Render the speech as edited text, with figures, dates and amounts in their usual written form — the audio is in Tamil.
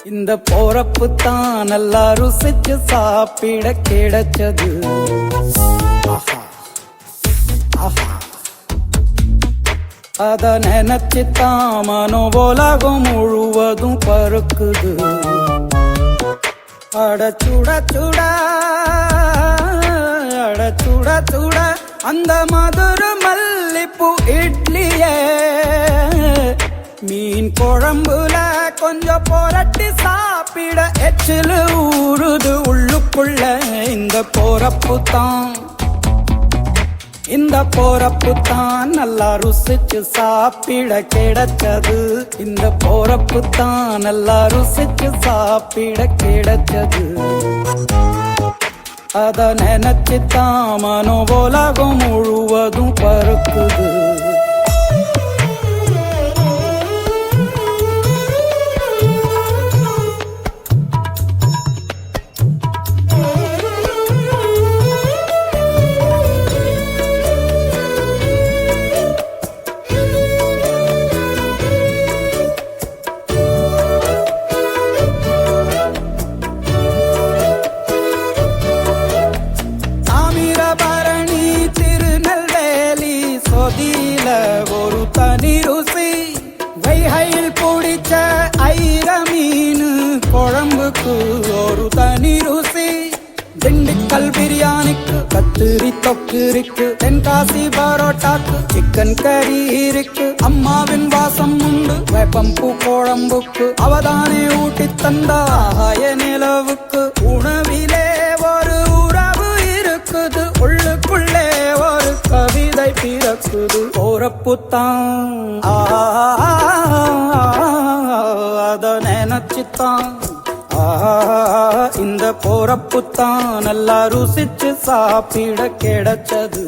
இந்த போறப்பு தான் நல்லா ருசிச்சு சாப்பிட கிடைச்சது. அத நினைச்சுத்தான் மனோ உலகம் முழுவதும் பருக்குது. அட சுட சுட அட சுட சுட அந்த மதுர மல்லிப்பூ இட்லியே மீன் குழம்புல கொஞ்சம் புரட்டி சாப்பிட எச்சிலு ஊறுது உள்ளுக்குள்ள. இந்த போறப்பு தான் நல்லா ருசிச்சு சாப்பிட கிடைச்சது. இந்த போறப்பு தான் நல்லா ருசிச்சு சாப்பிட கிடைச்சது. அத நினைச்சுத்தான் மனோ உலகம் முழுவதும் பருக்குது. ஒரு தனி ருசி வைகையில் பிடிச்ச ஐர மீன் குழம்புக்கு ஒரு தனி ருசி. திண்டுக்கல் பிரியாணிக்கு கத்திரி தொக்கு இருக்கு. தென்காசி பரோட்டாக்கு சிக்கன் கறி இருக்கு. அம்மாவின் வாசம் உண்டு வேப்பம்பூ குழம்புக்கு. அவதானே ஊட்டி தந்தாய நிலவுக்கு. உணவிலே ஒரு உறவு இருக்குது. உள்ளுக்குள்ளே ஒரு கவிதை பிறக்குது. போறப்பு தான் அத நினைச்சுத்தான் இந்த போறப்பு தான் நல்லா ருசிச்சு சாப்பிட கிடைச்சது.